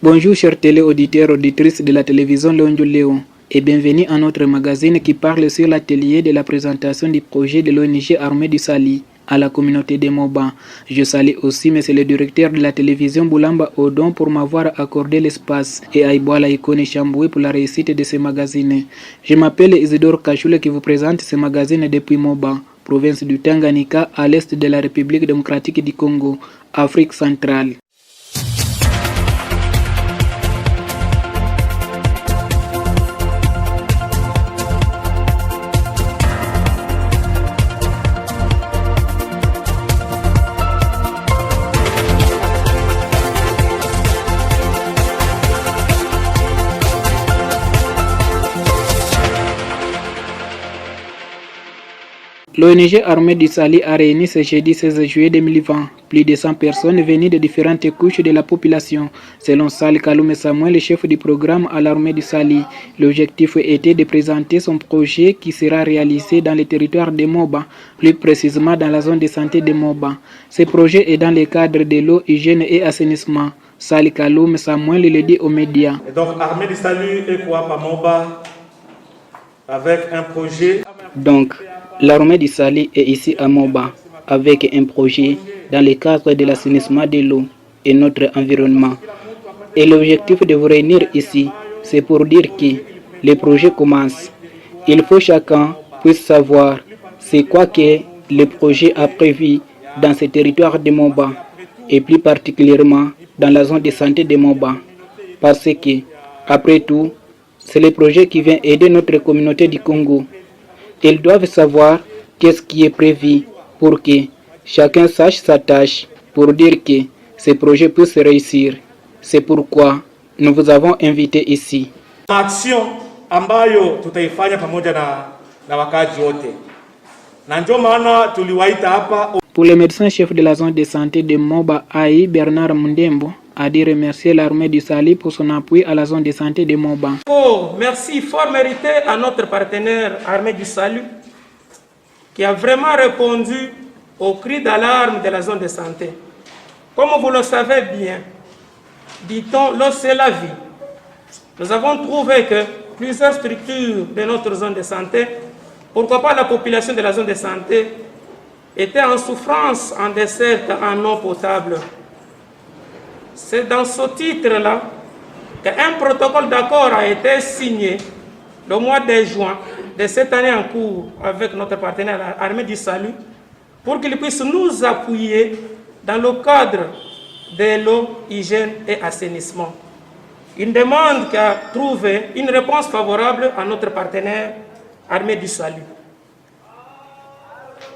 Bonjour chers téléauditeurs, auditrices de la télévision Léon Léon et bienvenue à notre magazine qui parle sur l'atelier de la présentation du projet de l'ONG Armée du Sali à la communauté de Moba. Je salue aussi monsieur le directeur de la télévision Boulamba Odon pour m'avoir accordé l'espace et à Iboala Ikone Chamboué pour la réussite de ce magazine. Je m'appelle Isidore Kachoule qui vous présente ce magazine depuis Moba, province du Tanganyika à l'est de la République démocratique du Congo, Afrique centrale. L'ONG Armée du Sali a réuni ce jeudi 16 juillet 2020 plus de 100 personnes venues de différentes couches de la population. Selon Sali Kaloum Samuel, le chef du programme à l'Armée du Sali, l'objectif était de présenter son projet qui sera réalisé dans le territoire de Moba, plus précisément dans la zone de santé de Moba. Ce projet est dans le cadre de l'eau, hygiène et assainissement. Sali Kaloum Samuel le dit aux médias. Et donc, Armée du Sali est quoi par Moba avec un projet. Donc, l'armée du Sali est ici à Moba avec un projet dans le cadre de l'assainissement de l'eau et notre environnement. Et l'objectif de vous réunir ici, c'est pour dire que le projet commence. Il faut que chacun puisse savoir c'est quoi que le projet a prévu dans ce territoire de Moba et plus particulièrement dans la zone de santé de Moba. Parce que, après tout, c'est le projet qui vient aider notre communauté du Congo. Ils doivent savoir qu'est-ce qui est prévu pour que chacun sache sa tâche pour dire que ce projet peut se réussir. C'est pourquoi nous vous avons invité ici. Action ambayo tutaifanya pamoja na wakazi wote. Na ndio maana tuliwaita hapa. Pour le médecin-chef de la zone de santé de Moba Aï, Bernard Mundembo, a dit remercier l'armée du Sali pour son appui à la zone de santé de Moba. Oh, merci fort mérité à notre partenaire armée du Salut qui a vraiment répondu au cri d'alarme de la zone de santé. Comme vous le savez bien, dit-on, l'eau c'est la vie. Nous avons trouvé que plusieurs structures de notre zone de santé, pourquoi pas la population de la zone de santé, était en souffrance, en desserte, en eau potable. C'est dans ce titre-là qu'un protocole d'accord a été signé le mois de juin de cette année en cours avec notre partenaire Armée du Salut pour qu'il puisse nous appuyer dans le cadre de l'eau, hygiène et assainissement. Une demande qui a trouvé une réponse favorable à notre partenaire Armée du Salut.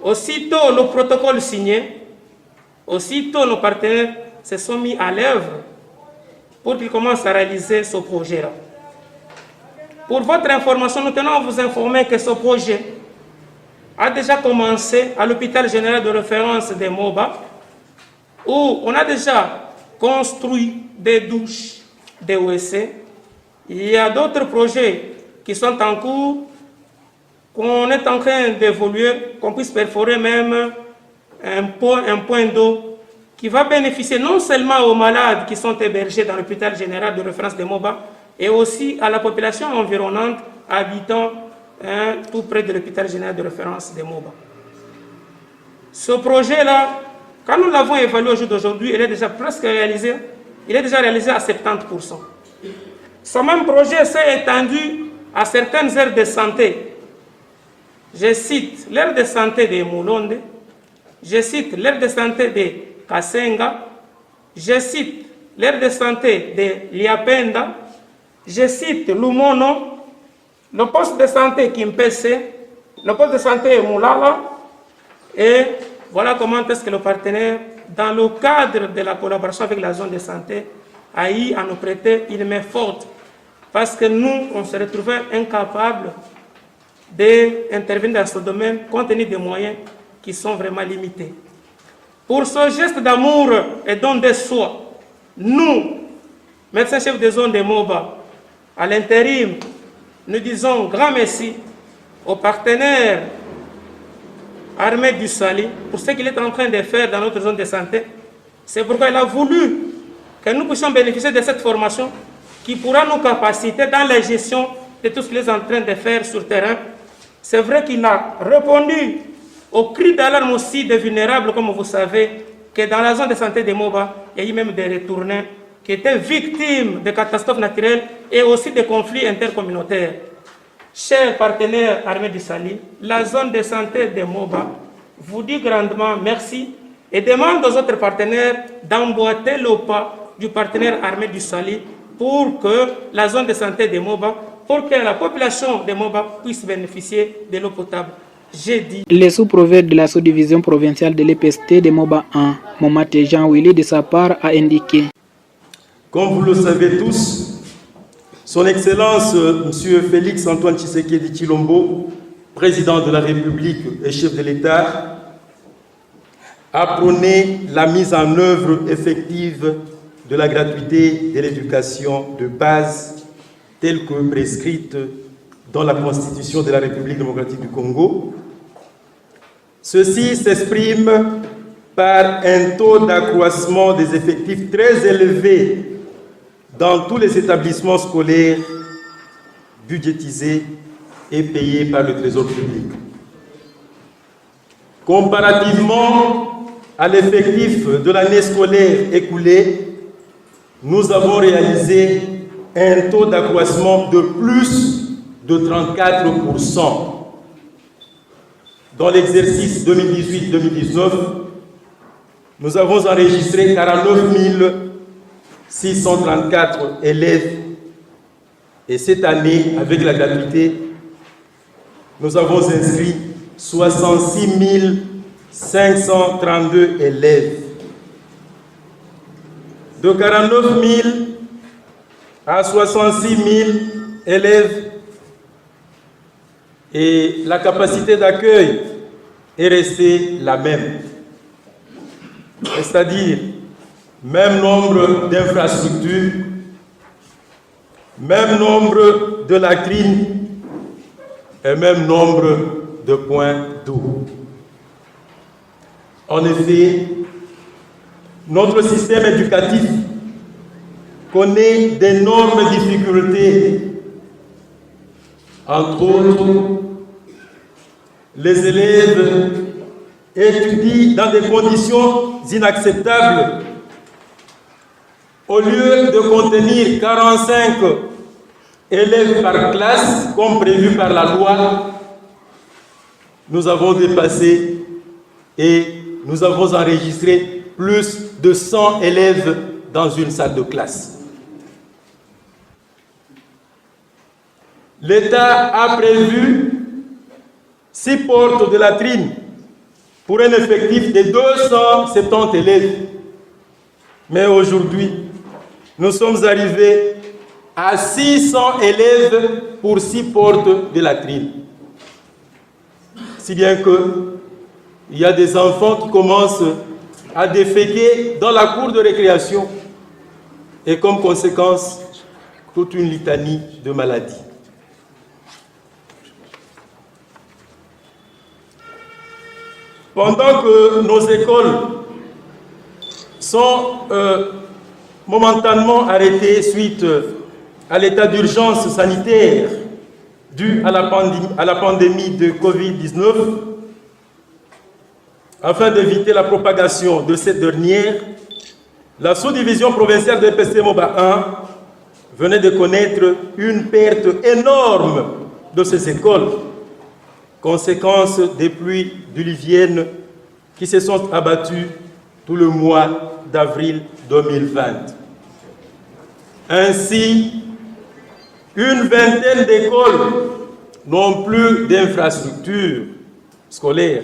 Aussitôt le protocole signé, aussitôt nos partenaires se sont mis à l'œuvre pour qu'ils commencent à réaliser ce projet-là. Pour votre information, nous tenons à vous informer que ce projet a déjà commencé à l'hôpital général de référence de Moba, où on a déjà construit des douches, des WC. Il y a d'autres projets qui sont en cours, qu'on est en train d'évoluer, qu'on puisse perforer même un point d'eau qui va bénéficier non seulement aux malades qui sont hébergés dans l'hôpital général de référence de Moba, et aussi à la population environnante habitant tout près de l'hôpital général de référence de Moba. Ce projet-là, quand nous l'avons évalué au jour d'aujourd'hui, il est déjà presque réalisé, il est déjà réalisé à 70%. Ce même projet s'est étendu à certaines aires de santé. Je cite l'aire de santé de Moulonde, je cite l'aire de santé de Kasenga, je cite l'aire de santé de Liapenda, je cite Lumono, le poste de santé Kimpese, le poste de santé Moulala, et voilà comment est-ce que le partenaire, dans le cadre de la collaboration avec la zone de santé, a eu à nous prêter une main forte, parce que nous, on se retrouvait incapables d'intervenir dans ce domaine compte tenu des moyens qui sont vraiment limités. Pour ce geste d'amour et don de soi, nous, médecins-chefs de zone de Moba, à l'intérim, nous disons grand merci aux partenaires armée du Sali pour ce qu'il est en train de faire dans notre zone de santé. C'est pourquoi il a voulu que nous puissions bénéficier de cette formation qui pourra nous capaciter dans la gestion de tout ce qu'il est en train de faire sur le terrain. C'est vrai qu'il a répondu au cri d'alarme aussi des vulnérables, comme vous savez, que dans la zone de santé de Moba, il y a eu même des retournés qui étaient victimes de catastrophes naturelles et aussi de conflits intercommunautaires. Chers partenaires armés du Sali, la zone de santé de Moba vous dit grandement merci et demande aux autres partenaires d'emboîter le pas du partenaire armé du Sali pour que la zone de santé de Moba, pour que la population de Moba puisse bénéficier de l'eau potable. J'ai dit. Le sous-préfet de la sous-division provinciale de l'EPST de Moba 1, Momate Jean-Willy, de sa part, a indiqué. Comme vous le savez tous, Son Excellence M. Félix Antoine Tshisekedi Tshilombo, président de la République et chef de l'État, a prôné la mise en œuvre effective de la gratuité de l'éducation de base telle que prescrite dans la Constitution de la République démocratique du Congo. Ceci s'exprime par un taux d'accroissement des effectifs très élevé dans tous les établissements scolaires budgétisés et payés par le Trésor public. Comparativement à l'effectif de l'année scolaire écoulée, nous avons réalisé un taux d'accroissement de plus de 34%. Dans l'exercice 2018-2019, nous avons enregistré 49 634 élèves et cette année, avec la gratuité, nous avons inscrit 66 532 élèves. De 49 000 à 66 000 élèves et la capacité d'accueil est restée la même. C'est-à-dire, même nombre d'infrastructures, même nombre de latrines et même nombre de points d'eau. En effet, notre système éducatif connaît d'énormes difficultés. Entre autres, les élèves étudient dans des conditions inacceptables. Au lieu de contenir 45 élèves par classe, comme prévu par la loi, nous avons dépassé et nous avons enregistré plus de 100 élèves dans une salle de classe. L'État a prévu 6 portes de latrines pour un effectif de 270 élèves. Mais aujourd'hui, nous sommes arrivés à 600 élèves pour 6 portes de latrines. Si bien qu'il y a des enfants qui commencent à déféquer dans la cour de récréation et comme conséquence, toute une litanie de maladies. Pendant que nos écoles sont momentanément arrêtées suite à l'état d'urgence sanitaire dû à la pandémie de Covid-19, afin d'éviter la propagation de cette dernière, la sous-division provinciale de l'EPST Moba 1 venait de connaître une perte énorme de ces écoles, conséquence des pluies diluviennes qui se sont abattues tout le mois d'avril 2020. Ainsi, une vingtaine d'écoles n'ont plus d'infrastructures scolaires.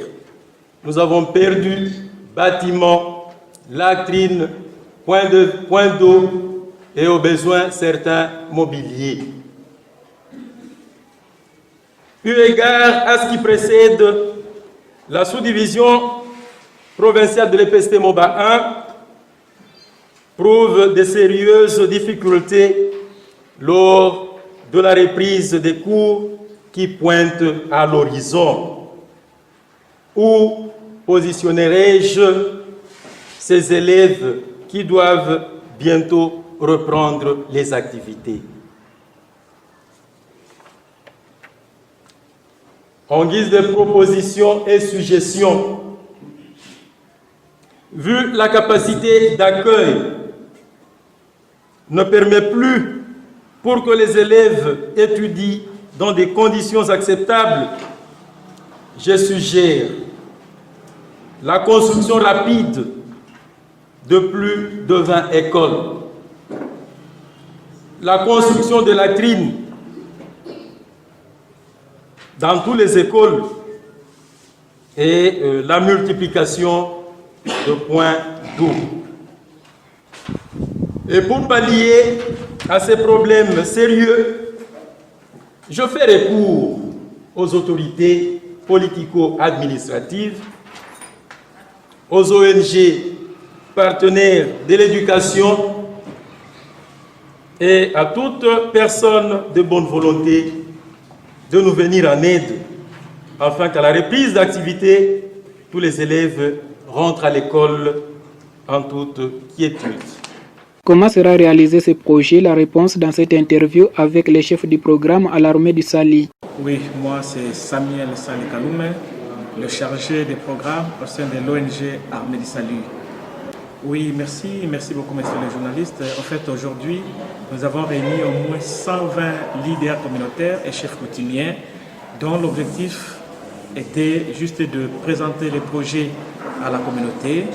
Nous avons perdu bâtiments, latrines, points d'eau et au besoin certains mobiliers. Eu égard à ce qui précède, la sous-division provinciale de l'EPST Moba 1 prouve de sérieuses difficultés lors de la reprise des cours qui pointent à l'horizon. Où positionnerai-je ces élèves qui doivent bientôt reprendre les activités. En guise de propositions et suggestions, vu la capacité d'accueil ne permet plus pour que les élèves étudient dans des conditions acceptables, je suggère la construction rapide de plus de 20 écoles, la construction de latrines dans toutes les écoles et la multiplication de points d'eau. Et pour pallier à ces problèmes sérieux, je fais recours aux autorités politico-administratives, aux ONG partenaires de l'éducation et à toute personne de bonne volonté de nous venir en aide afin qu'à la reprise d'activité, tous les élèves rentrent à l'école en toute quiétude. Comment sera réalisé ce projet? La réponse dans cette interview avec le chef du programme à l'armée du Sali. Oui, moi c'est Samuel Sali Kaloume, le chargé des programmes au sein de l'ONG Armée du Salut. Oui, merci beaucoup messieurs les journalistes. En fait, aujourd'hui, nous avons réuni au moins 120 leaders communautaires et chefs coutumiers dont l'objectif était juste de présenter les projets à la communauté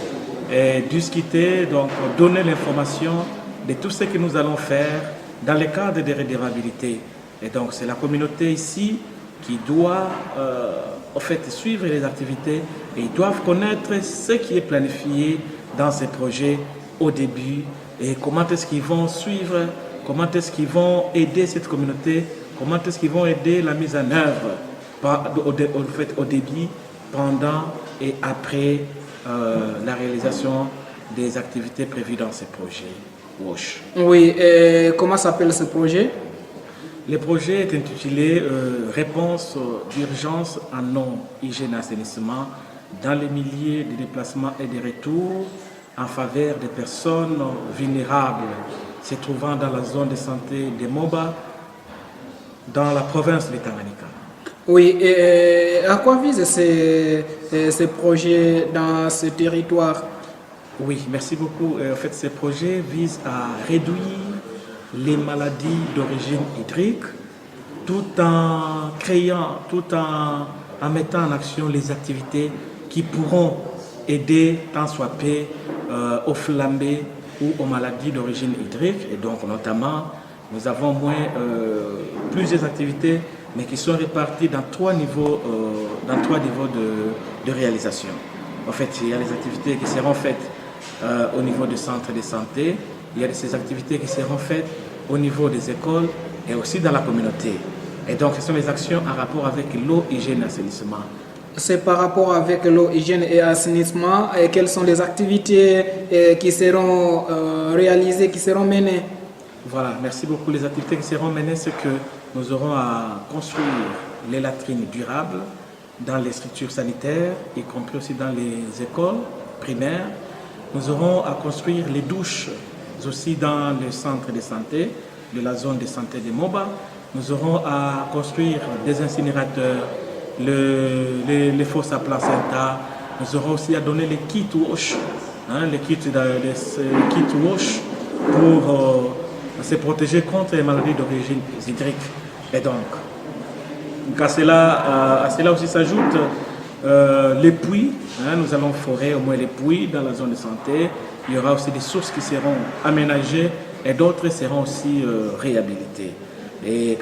et discuter, donc donner l'information de tout ce que nous allons faire dans le cadre des redevabilités. Et donc c'est la communauté ici qui doit en fait suivre les activités et ils doivent connaître ce qui est planifié dans ces projets au début et comment est-ce qu'ils vont suivre, comment est-ce qu'ils vont aider cette communauté, comment est-ce qu'ils vont aider la mise en œuvre au début, pendant et après la réalisation des activités prévues dans ces projets WASH. Oui, et comment s'appelle ce projet? Le projet est intitulé Réponse d'urgence en eau, hygiène et assainissement dans les milieux de déplacement et de retour en faveur des personnes vulnérables se trouvant dans la zone de santé de Moba, dans la province de Tanganyika. Oui, et à quoi visent ces projets dans ce territoire? Oui, merci beaucoup. En fait, ces projets visent à réduire les maladies d'origine hydrique tout en créant, en mettant en action les activités qui pourront aider tant soit peu aux flambées ou aux maladies d'origine hydrique. Et donc notamment, nous avons plusieurs activités, mais qui sont réparties dans trois niveaux de réalisation. En fait, il y a les activités qui seront faites au niveau du centre de santé, il y a ces activités qui seront faites au niveau des écoles et aussi dans la communauté. Et donc, ce sont les actions en rapport avec l'eau, hygiène et assainissement. C'est par rapport avec l'eau, hygiène et assainissement, et quelles sont les activités qui seront réalisées, qui seront menées? Voilà, merci beaucoup. Les activités qui seront menées, c'est que nous aurons à construire les latrines durables dans les structures sanitaires, y compris aussi dans les écoles primaires. Nous aurons à construire les douches aussi dans les centres de santé de la zone de santé de Moba. Nous aurons à construire des incinérateurs, les fosses à placenta. Nous aurons aussi à donner les kits wash, les kits wash pour se protéger contre les maladies d'origine hydrique. Et donc, à cela aussi s'ajoute les puits. Nous allons forer au moins les puits dans la zone de santé. Il y aura aussi des sources qui seront aménagées et d'autres seront aussi réhabilitées. Et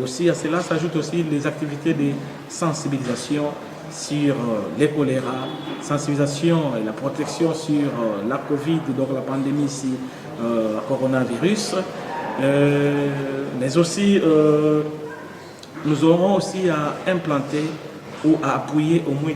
aussi à cela s'ajoutent aussi les activités de sensibilisation sur les choléra, sensibilisation et la protection sur la Covid, donc la pandémie ici, coronavirus. Mais aussi, nous aurons aussi à implanter ou à appuyer au moins